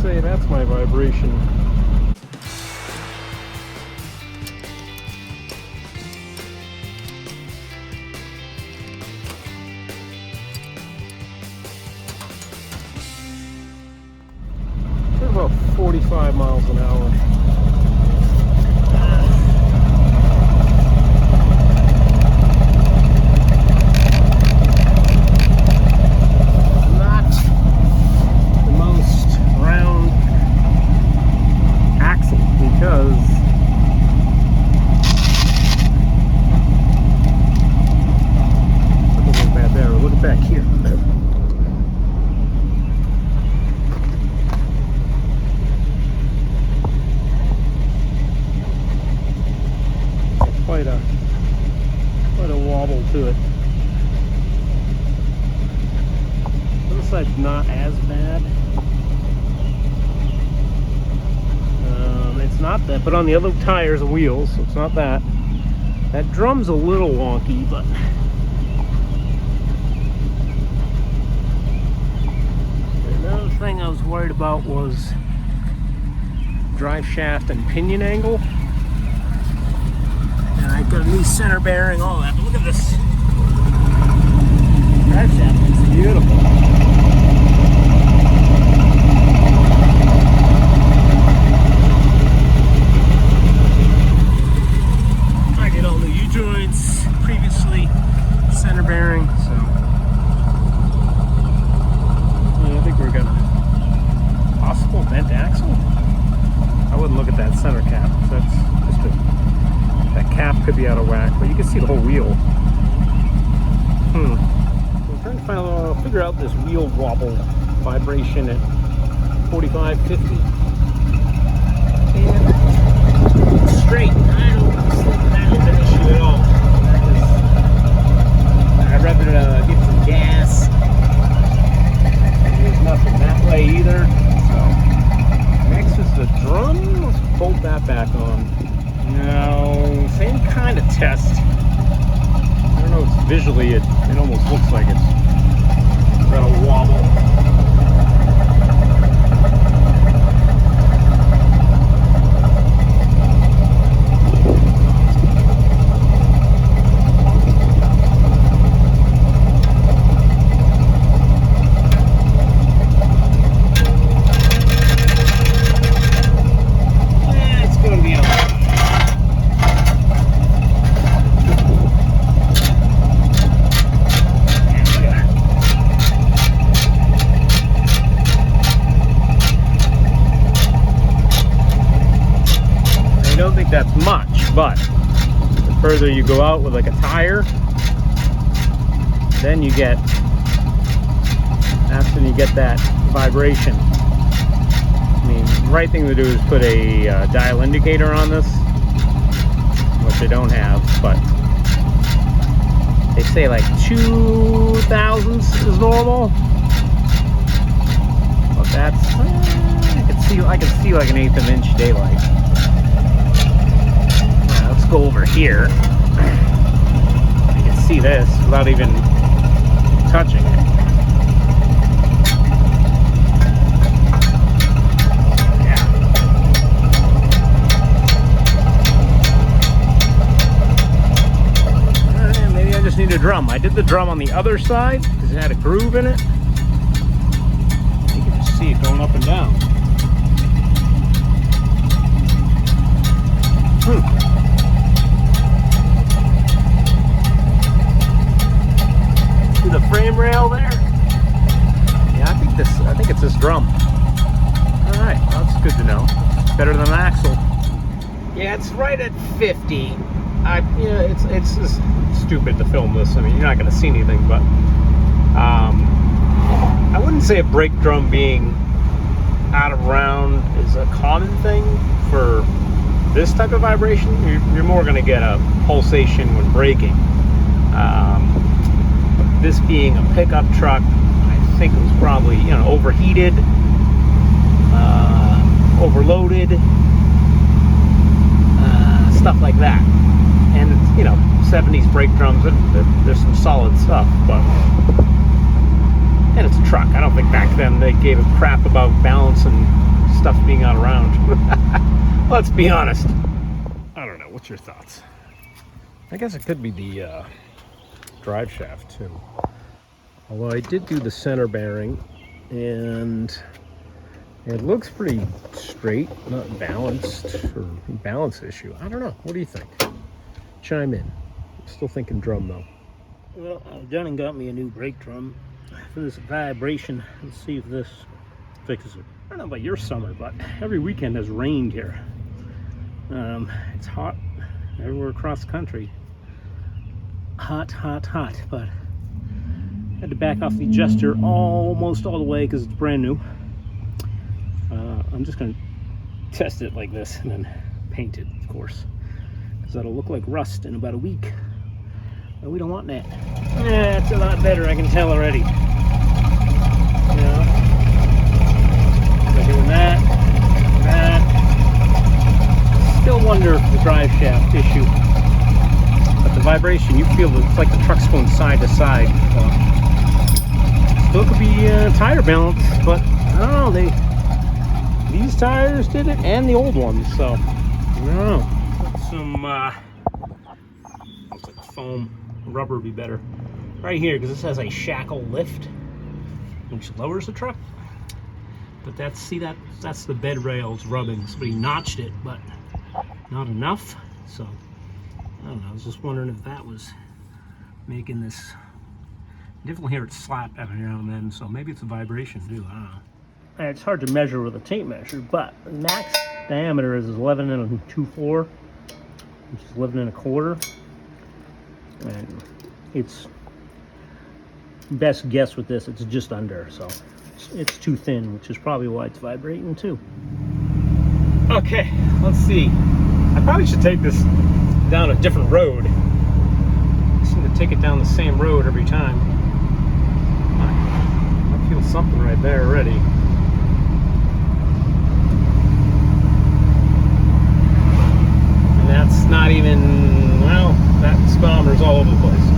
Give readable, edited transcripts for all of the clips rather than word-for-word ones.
say that's my vibration. They're about 45 miles an hour. Quite a wobble to it. This side's not as bad. It's not that, but on the other tires and wheels, so it's not that. That drum's a little wonky, but another thing I was worried about was drive shaft and pinion angle. I've got a new center bearing, all that, but look at this. Driveshaft looks beautiful. I did all the U-joints previously, center bearing, so yeah, I think we're gonna possible bent axle. I wouldn't look at that center cap. That's just that cap could be out of whack, but you can see the whole wheel. So I'm trying to figure out this wheel wobble vibration at 45, 50. And straight. I don't think that is an issue at all. I'd rather get some gas. There's nothing that way either. So next is the drum. Let's bolt that back on. No, same kind of test. I don't know, it's visually it almost looks like it's got a wobble. That's much, but the further you go out with like a tire, then that's when you get that vibration. I mean, the right thing to do is put a dial indicator on this, which I don't have, but they say like 2 thousandths is normal. But that's I can see like an 1/8 of an inch daylight. Go over here. You can see this without even touching it. Yeah. Maybe I just need a drum. I did the drum on the other side because it had a groove in it. You can just see it going up and down. The frame rail there. Yeah, I think it's this drum. All right, well, that's good to know. It's better than an axle. Yeah, it's right at 50. It's just stupid to film this. I mean, you're not going to see anything, but I wouldn't say a brake drum being out of round is a common thing for this type of vibration. You're more going to get a pulsation when braking. This being a pickup truck, I think it was probably, overheated, overloaded, stuff like that. And, 70s brake drums, there's some solid stuff, but, and it's a truck. I don't think back then they gave a crap about balance and stuff being out around. Let's be honest. I don't know. What's your thoughts? I guess it could be the drive shaft too. Although I did do the center bearing, and it looks pretty straight, not balanced, or balance issue. I don't know. What do you think? Chime in. I'm still thinking drum though. Well, I've done and got me a new brake drum for this vibration. Let's see if this fixes it. I don't know about your summer, but every weekend has rained here. It's hot everywhere across the country. Hot, hot, hot, but I had to back off the adjuster almost all the way because it's brand new. I'm just going to test it like this and then paint it, of course, because that'll look like rust in about a week. And we don't want that. Yeah, it's a lot better, I can tell already. You know, by doing that. Still wonder if the drive shaft issue. But the vibration, you feel it's like the truck's going side to side. Still could be tire balance, but I don't know. These tires did it, and the old ones. So I don't know. Put some looks like foam, rubber would be better right here because this has a shackle lift, which lowers the truck. But that's the bed rails rubbing. Somebody notched it, but not enough. So I don't know. I was just wondering if that was making this. I definitely hear it slap every now and then, so maybe it's a vibration too. I don't know. It's hard to measure with a tape measure, but the max diameter is 11 2/4, which is 11 1/4, and it's best guess with this. It's just under, so it's too thin, which is probably why it's vibrating too. Okay, let's see. I probably should take this down a different road. I seem to take it down the same road every time. I feel something right there already. And that's not even, well, that speedometer's all over the place.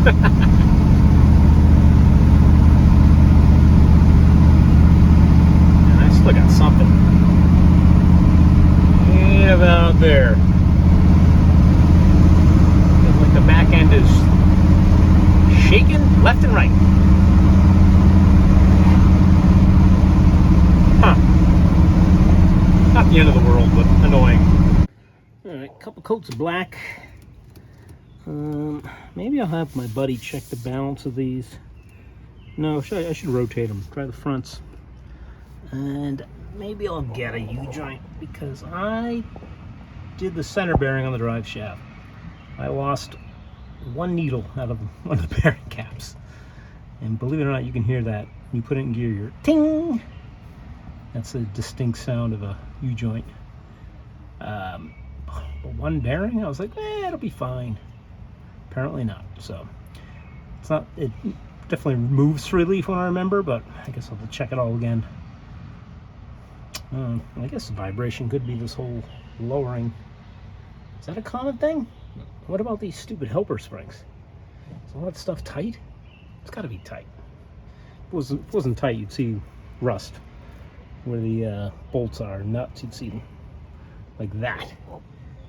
And I still got something. Right about there. Feels like the back end is shaking left and right. Huh. Not the end of the world, but annoying. Alright, a couple coats of black. Maybe I'll have my buddy check the balance of these. No, I should rotate them. Try the fronts. And maybe I'll get a U-joint because I did the center bearing on the drive shaft. I lost one needle out of one of the bearing caps. And believe it or not, you can hear that. When you put it in gear, you're ting! That's a distinct sound of a U-joint. But one bearing, I was like, it'll be fine. Apparently not. So it's not. It definitely moves freely from what I remember, but I guess I'll have to check it all again. I guess the vibration could be this whole lowering. Is that a common thing? What about these stupid helper springs? Is all that stuff tight? It's got to be tight. If it wasn't tight, you'd see rust where the bolts are, nuts. You'd see them like that.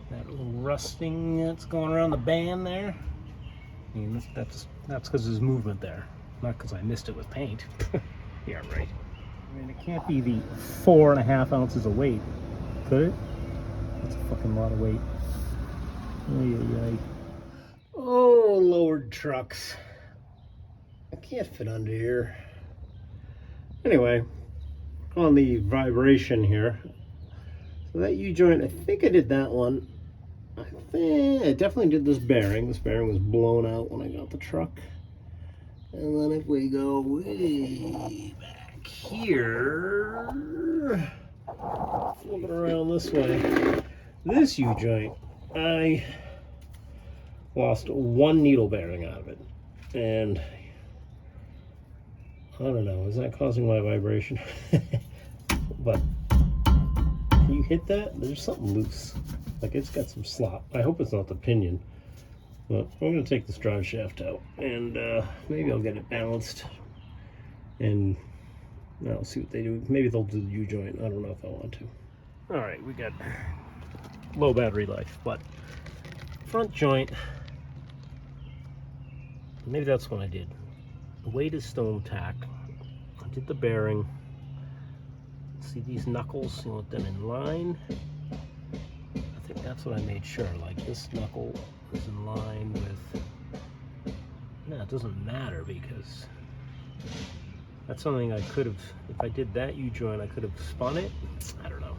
That little rusting that's going around the band there. I mean, that's because there's movement there, not because I missed it with paint. Yeah, right. I mean, it can't be the 4.5 ounces of weight, could it? That's a fucking lot of weight. Ay. Oh, lowered trucks. I can't fit under here. Anyway, on the vibration here. So that U-joint, I think I did that one. I definitely did this bearing. This bearing was blown out when I got the truck. And then if we go way back here, flip it around this way, this U-joint, I lost one needle bearing out of it. And I don't know, is that causing my vibration? But you hit that, there's something loose. Like it's got some slop. I hope it's not the pinion. But I'm going to take this drive shaft out and maybe I'll get it balanced. And I'll see what they do. Maybe they'll do the U-joint. I don't know if I want to. All right, we got low battery life, but front joint, maybe that's what I did. The weight is stone tack. I did the bearing. See these knuckles, you want them in line. I think that's what I made sure, like this knuckle is in line with, no, it doesn't matter because that's something I could have, if I did that U-joint, I could have spun it. I don't know.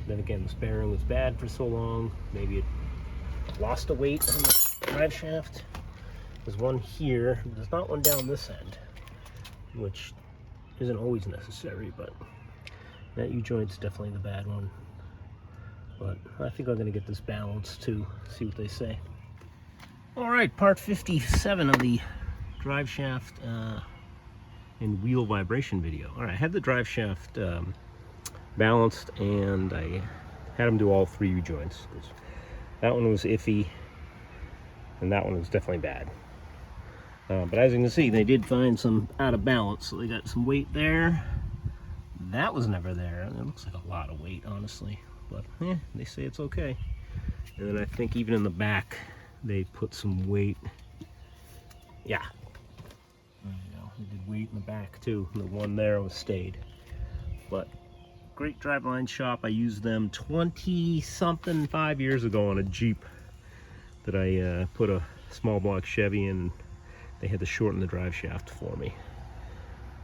Then again, this bearing was bad for so long. Maybe it lost a weight on the drive shaft. There's one here. There's not one down this end, which isn't always necessary, but that U-joint's definitely the bad one. But I think I'm going to get this balanced too, see what they say. All right, part 57 of the drive shaft and wheel vibration video. All right, I had the drive shaft balanced, and I had them do all 3 U-joints. That one was iffy, and that one was definitely bad. But as you can see, they did find some out of balance, so they got some weight there. That was never there, and it looks like a lot of weight, honestly. But they say it's okay. And then I think even in the back, they put some weight. Yeah. There you go. They did weight in the back too. The one there was stayed. But great driveline shop. I used them 20-something, 5 years ago on a Jeep that I put a small block Chevy in. They had to shorten the drive shaft for me.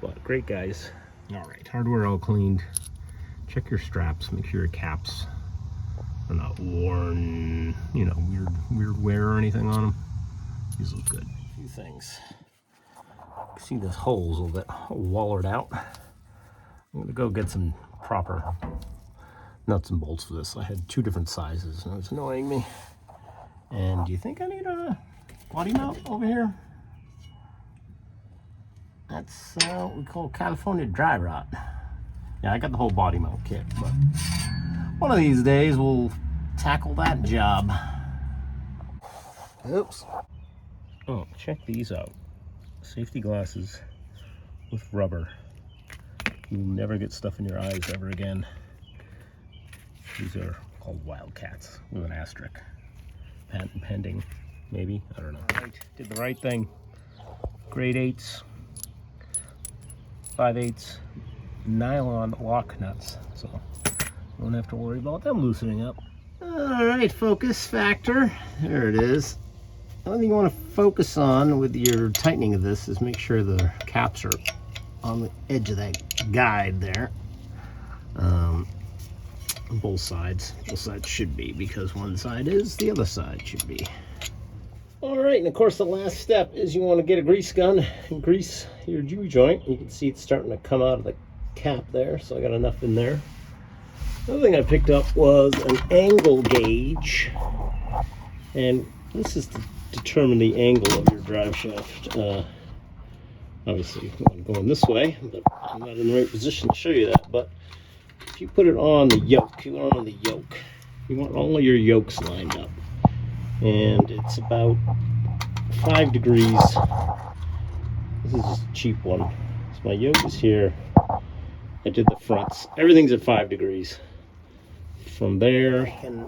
But great guys. All right, hardware all cleaned. Check your straps, make sure your caps are not worn, you know, weird wear or anything on them. These look good. A few things. See this hole's a little bit wallered out. I'm gonna go get some proper nuts and bolts for this. I had 2 different sizes and it's annoying me. And do you think I need a body mount over here? That's what we call California dry rot. Yeah, I got the whole body mount kit, but one of these days we'll tackle that job. Oops. Oh, check these out. Safety glasses with rubber. You'll never get stuff in your eyes ever again. These are called Wildcats with an asterisk. Patent pending, maybe? I don't know. All right, did the right thing. Grade 8s, 5/8 nylon lock nuts, so don't have to worry about them loosening up. All right, focus factor. There it is. The only thing you want to focus on with your tightening of this is make sure the caps are on the edge of that guide there. Both sides should be, because one side is, the other side should be. All right, and of course the last step is you want to get a grease gun and grease your U-joint. You can see it's starting to come out of the cap there, so I got enough in there. Another thing I picked up was an angle gauge, and this is to determine the angle of your drive shaft. Obviously I'm going this way, but I'm not in the right position to show you that. But if you put it on the yoke, you want all of your yokes lined up, and it's about 5 degrees. This is just a cheap one. So my yoke is here. I did the fronts. Everything's at 5 degrees. From there, I can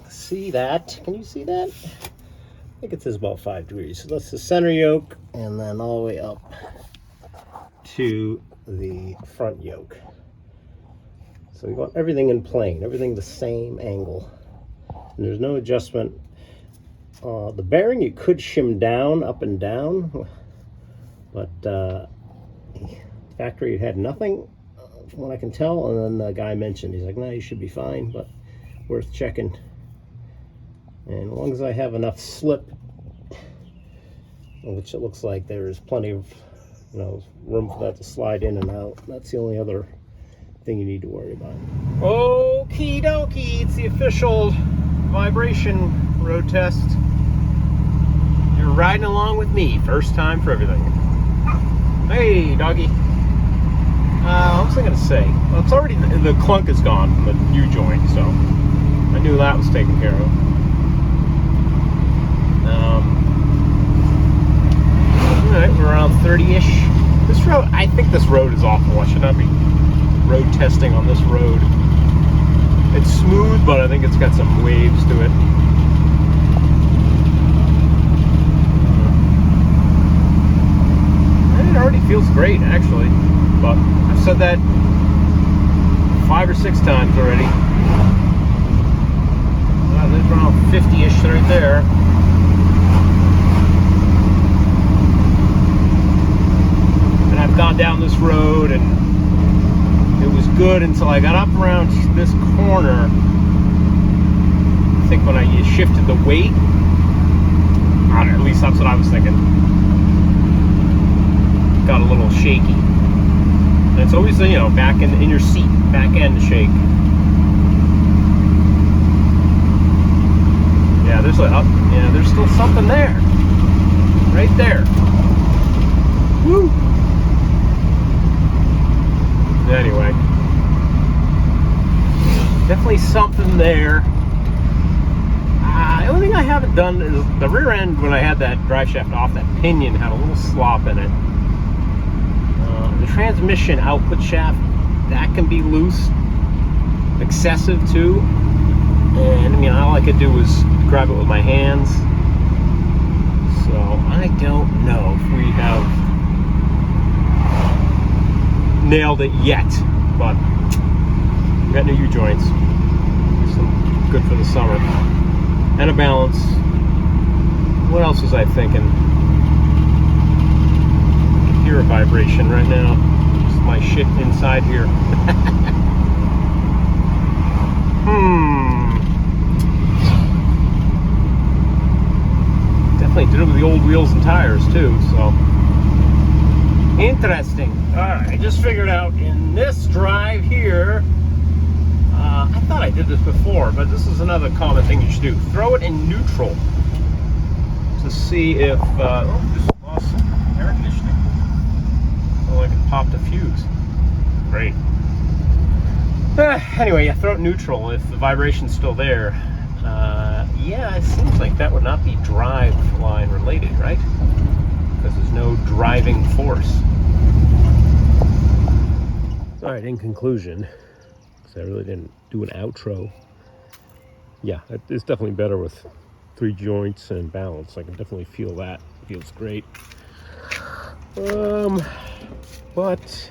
see that. Can you see that? I think it says about 5 degrees. So that's the center yoke, and then all the way up to the front yoke. So we want everything in plane, everything the same angle. And there's no adjustment. The bearing you could shim down, up and down, but factory had nothing, from what I can tell. And then the guy mentioned, he's like, no, you should be fine, but worth checking. And as long as I have enough slip, which it looks like there is plenty of, room for that to slide in and out. That's the only other thing you need to worry about. Okie dokie, it's the official vibration road test. You're riding along with me, first time for everything. Hey, doggy. What was I gonna say? Well, it's already, the clunk is gone from the U-joint, so I knew that was taken care of. Alright, we're around 30-ish. This road, I think this road is awful. I should not be road testing on this road. It's smooth, but I think it's got some waves to it. And it already feels great, actually. But I've said that 5 or 6 times already. There's around 50-ish right there. And I've gone down this road and it was good until I got up around this corner. I think when I shifted the weight, at least that's what I was thinking. Got a little shaky. And it's always, you know, back in your seat, back end shake. Yeah, there's still something there. Right there. Woo! Anyway. Definitely something there. The only thing I haven't done is the rear end, when I had that drive shaft off, that pinion had a little slop in it. The transmission output shaft, that can be loose, excessive too. And I mean, all I could do was grab it with my hands. So I don't know if we have nailed it yet, but we got new U-joints. Good for the summer. And a balance. What else was I thinking? I can hear a vibration right now. It's my shit inside here. Definitely did it with the old wheels and tires too, so interesting. Alright, I just figured out in this drive here, I thought I did this before, but this is another common thing you should do. Throw it in neutral to see if just lost air conditioning. So like it popped a fuse. Great. Anyway, yeah, throw it neutral if the vibration's still there. Yeah, it seems like that would not be drive line related, right? Because there's no driving force. Alright, in conclusion, because I really didn't do an outro. Yeah, it's definitely better with 3 joints and balance. I can definitely feel that. It feels great. But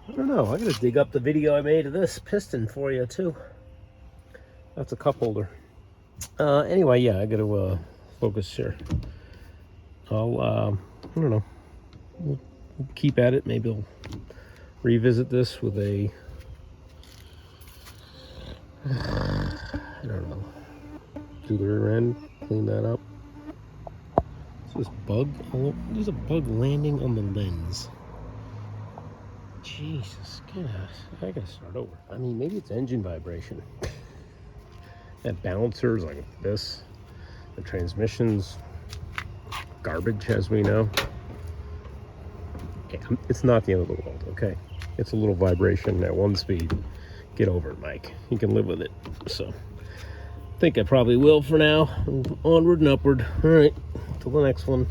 I don't know. I gotta dig up the video I made of this piston for you too. That's a cup holder. Anyway, yeah, I gotta focus here. I don't know. We'll keep at it. Maybe I'll revisit this with a, I don't know, do the rear end, clean that up. Is this bug? Oh, there's a bug landing on the lens. Jesus, I gotta start over. I mean, maybe it's engine vibration. That balancer's like this. The transmission's garbage, as we know. Yeah, it's not the end of the world, okay? It's a little vibration at 1 speed. Get over it, Mike. You can live with it. So, I think I probably will for now. Onward and upward. All right, till the next one.